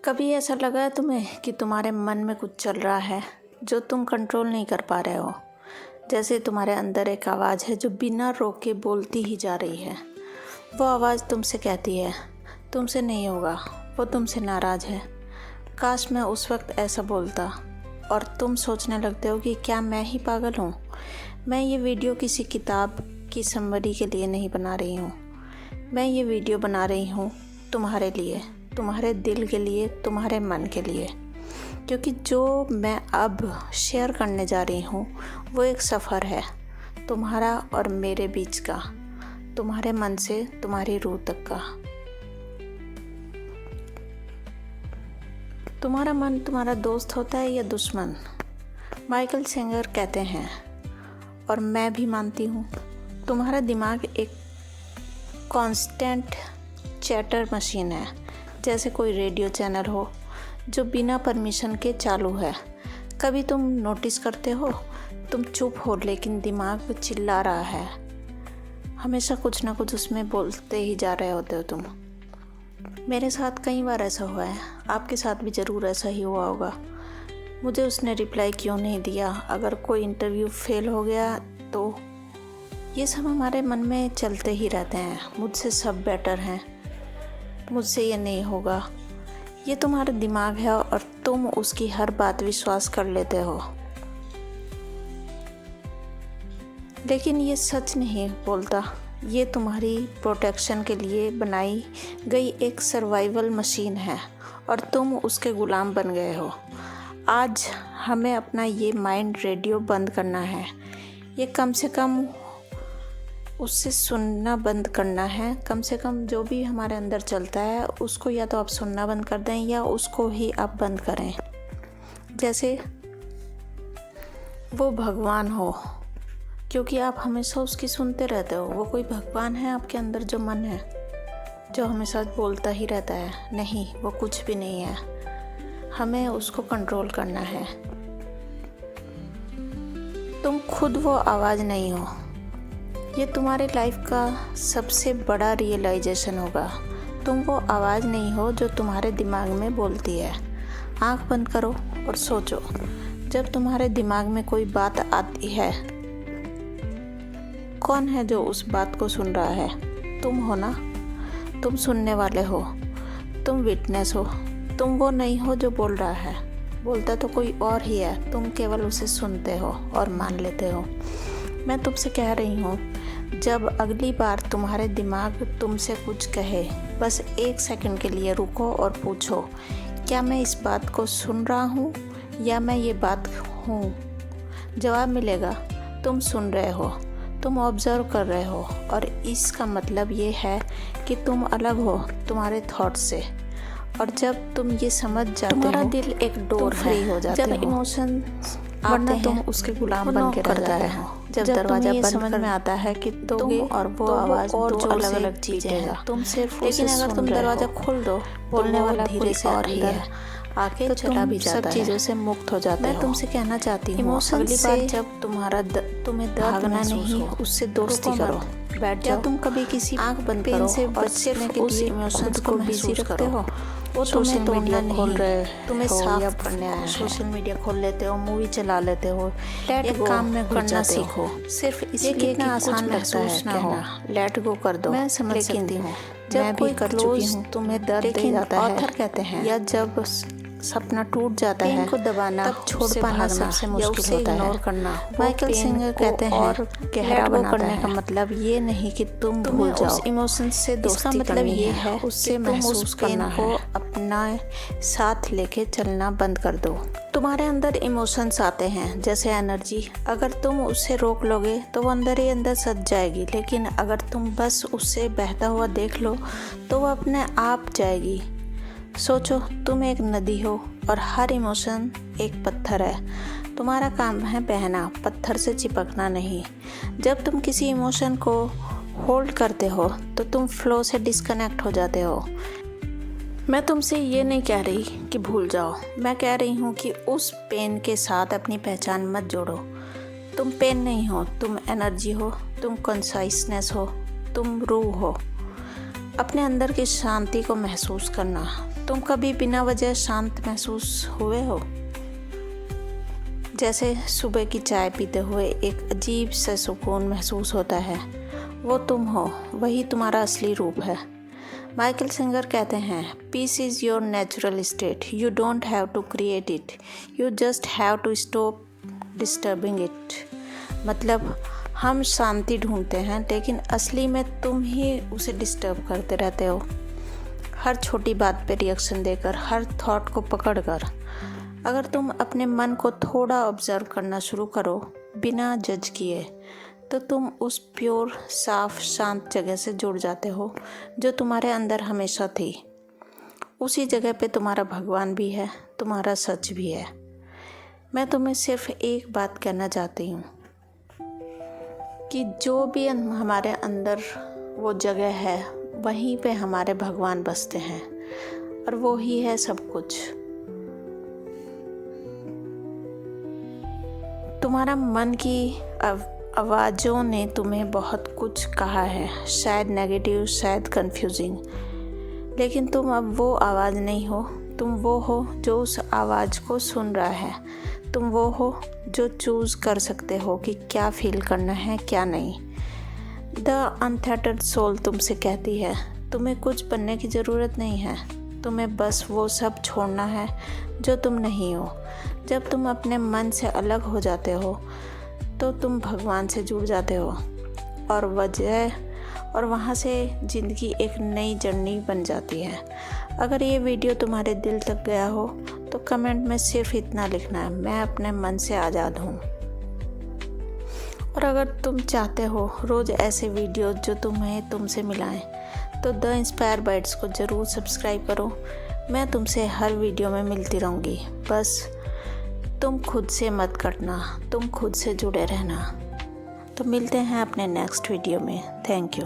कभी ऐसा लगा है तुम्हें कि तुम्हारे मन में कुछ चल रहा है जो तुम कंट्रोल नहीं कर पा रहे हो? जैसे तुम्हारे अंदर एक आवाज़ है जो बिना रोके बोलती ही जा रही है। वो आवाज़ तुमसे कहती है तुमसे नहीं होगा, वो तुमसे नाराज़ है। काश मैं उस वक्त ऐसा बोलता। और तुम सोचने लगते हो कि क्या मैं ही पागल हूँ। मैं ये वीडियो किसी किताब की समरी के लिए नहीं बना रही हूँ। मैं ये वीडियो बना रही हूँ तुम्हारे लिए, तुम्हारे दिल के लिए, तुम्हारे मन के लिए। क्योंकि जो मैं अब शेयर करने जा रही हूँ वो एक सफ़र है तुम्हारा और मेरे बीच का, तुम्हारे मन से तुम्हारी रूह तक का। तुम्हारा मन तुम्हारा दोस्त होता है या दुश्मन? माइकल सिंगर कहते हैं, और मैं भी मानती हूँ, तुम्हारा दिमाग एक कांस्टेंट चैटर मशीन है। जैसे कोई रेडियो चैनल हो जो बिना परमिशन के चालू है। कभी तुम नोटिस करते हो, तुम चुप हो लेकिन दिमाग चिल्ला रहा है। हमेशा कुछ ना कुछ उसमें बोलते ही जा रहे होते हो तुम। मेरे साथ कई बार ऐसा हुआ है, आपके साथ भी ज़रूर ऐसा ही हुआ होगा। मुझे उसने रिप्लाई क्यों नहीं दिया, अगर कोई इंटरव्यू फेल हो गया तो ये सब हमारे मन में चलते ही रहते हैं। मुझसे सब बेटर हैं, मुझसे ये नहीं होगा। ये तुम्हारा दिमाग है और तुम उसकी हर बात विश्वास कर लेते हो। लेकिन ये सच नहीं बोलता। ये तुम्हारी प्रोटेक्शन के लिए बनाई गई एक सर्वाइवल मशीन है और तुम उसके गुलाम बन गए हो। आज हमें अपना ये माइंड रेडियो बंद करना है। ये कम से कम उससे सुनना बंद करना है। कम से कम जो भी हमारे अंदर चलता है उसको या तो आप सुनना बंद कर दें या उसको ही आप बंद करें। जैसे वो भगवान हो, क्योंकि आप हमेशा उसकी सुनते रहते हो। वो कोई भगवान है आपके अंदर जो मन है, जो हमेशा बोलता ही रहता है? नहीं, वो कुछ भी नहीं है। हमें उसको कंट्रोल करना है। तुम खुद वो आवाज़ नहीं हो। ये तुम्हारे लाइफ का सबसे बड़ा रियलाइजेशन होगा। तुम वो आवाज़ नहीं हो जो तुम्हारे दिमाग में बोलती है। आँख बंद करो और सोचो, जब तुम्हारे दिमाग में कोई बात आती है, कौन है जो उस बात को सुन रहा है? तुम हो ना। तुम सुनने वाले हो, तुम विटनेस हो। तुम वो नहीं हो जो बोल रहा है। बोलता तो कोई और ही है, तुम केवल उसे सुनते हो और मान लेते हो। मैं तुमसे कह रही हूँ, जब अगली बार तुम्हारे दिमाग तुमसे कुछ कहे, बस 1 सेकंड के लिए रुको और पूछो, क्या मैं इस बात को सुन रहा हूँ या मैं ये बात हूँ? जवाब मिलेगा, तुम सुन रहे हो, तुम ऑब्जर्व कर रहे हो। और इसका मतलब ये है कि तुम अलग हो तुम्हारे थॉट से। और जब तुम ये समझ जाते हो, तुम्हारा दिल एक डोर फ्री हो जाता है। जब इमोशन वरना तुम उसके गुलाम बन के रह जाते हो। जब दरवाजा बंद समझ में आता है कि दोगे और वो आवाज़ और दो अलग अलग चीज़ें हैं। तुम सिर्फ लेकिन अगर तुम दरवाज़ा खोल दो, बोलने वाला धीरे से और ही है आके चला भी जाता है। सब चीज़ों से मुक्त हो जाता है। मैं तुमसे कहना चाहती हूँ, अगली बार जब तुम्हें भागना नहीं, उससे दोस्ती करो। बैठ जाओ। तुम कभी किसी आंख बंद करो से बचने के लिए इमोशंस को बिजी रखते हो। वो सोशल मीडिया खोल रहे तुम्हें साफ करने आया है। सोशल मीडिया खोल लेते हो, मूवी चला लेते हो, एक काम में करना सीखो। सिर्फ इसलिए कि आसान महसूस ना हो, लेट गो कर दो। मैं समझ सकती हूँ, जब कोई कर चुकी हूँ तुम्हें दर्द दे जाता है। ऑथर कहते हैं, या जब सपना टूट जाता है को दबाना, तब छोड़ पाना सबसे मुश्किल होता है। इग्नोर करना। माइकल सिंगर कहते हैं, और गहरा करने का मतलब ये नहीं कि तुम भूल जाओ उस इमोशन से दोस्ती। इसका मतलब ये है उससे महसूस करना को अपना साथ लेके चलना बंद कर दो। तुम्हारे अंदर इमोशंस आते हैं जैसे एनर्जी। अगर तुम उसे रोक लोगे तो वो अंदर ही अंदर सज जाएगी। लेकिन अगर तुम बस उससे बहता हुआ देख लो तो वो अपने आप जाएगी। सोचो, तुम एक नदी हो और हर इमोशन एक पत्थर है। तुम्हारा काम है बहना, पत्थर से चिपकना नहीं। जब तुम किसी इमोशन को होल्ड करते हो तो तुम फ्लो से डिस्कनेक्ट हो जाते हो। मैं तुमसे ये नहीं कह रही कि भूल जाओ। मैं कह रही हूँ कि उस पेन के साथ अपनी पहचान मत जोड़ो। तुम पेन नहीं हो, तुम एनर्जी हो, तुम कॉन्शियसनेस हो, तुम रूह हो। अपने अंदर की शांति को महसूस करना। तुम कभी बिना वजह शांत महसूस हुए हो? जैसे सुबह की चाय पीते हुए एक अजीब सा सुकून महसूस होता है, वो तुम हो, वही तुम्हारा असली रूप है। माइकल सिंगर कहते हैं, peace is your natural state, you don't have to create it, you just have to stop disturbing it. मतलब हम शांति ढूंढते हैं, लेकिन असली में तुम ही उसे डिस्टर्ब करते रहते हो, हर छोटी बात पे रिएक्शन देकर, हर थॉट को पकड़कर। अगर तुम अपने मन को थोड़ा ऑब्जर्व करना शुरू करो बिना जज किए, तो तुम उस प्योर, साफ, शांत जगह से जुड़ जाते हो जो तुम्हारे अंदर हमेशा थी। उसी जगह पे तुम्हारा भगवान भी है, तुम्हारा सच भी है। मैं तुम्हें सिर्फ एक बात कहना चाहती हूँ कि जो भी हमारे अंदर वो जगह है, वहीं पे हमारे भगवान बसते हैं, और वो ही है सब कुछ। तुम्हारा मन की आवाज़ों ने तुम्हें बहुत कुछ कहा है, शायद नेगेटिव, शायद कंफ्यूजिंग, लेकिन तुम अब वो आवाज़ नहीं हो। तुम वो हो जो उस आवाज़ को सुन रहा है। तुम वो हो जो चूज़ कर सकते हो कि क्या फील करना है, क्या नहीं। द अनथेटर्ड सोल तुमसे कहती है, तुम्हें कुछ बनने की ज़रूरत नहीं है, तुम्हें बस वो सब छोड़ना है जो तुम नहीं हो। जब तुम अपने मन से अलग हो जाते हो तो तुम भगवान से जुड़ जाते हो, और वहाँ से ज़िंदगी एक नई जर्नी बन जाती है। अगर ये वीडियो तुम्हारे दिल तक गया हो तो कमेंट में सिर्फ इतना लिखना है, मैं अपने मन से आज़ाद हूँ। और अगर तुम चाहते हो रोज़ ऐसे वीडियो जो तुम्हें तुमसे मिलाएं, तो द इंस्पायर बाइट्स को ज़रूर सब्सक्राइब करो। मैं तुमसे हर वीडियो में मिलती रहूँगी। बस तुम खुद से मत कटना, तुम खुद से जुड़े रहना। तो मिलते हैं अपने नेक्स्ट वीडियो में। Thank you.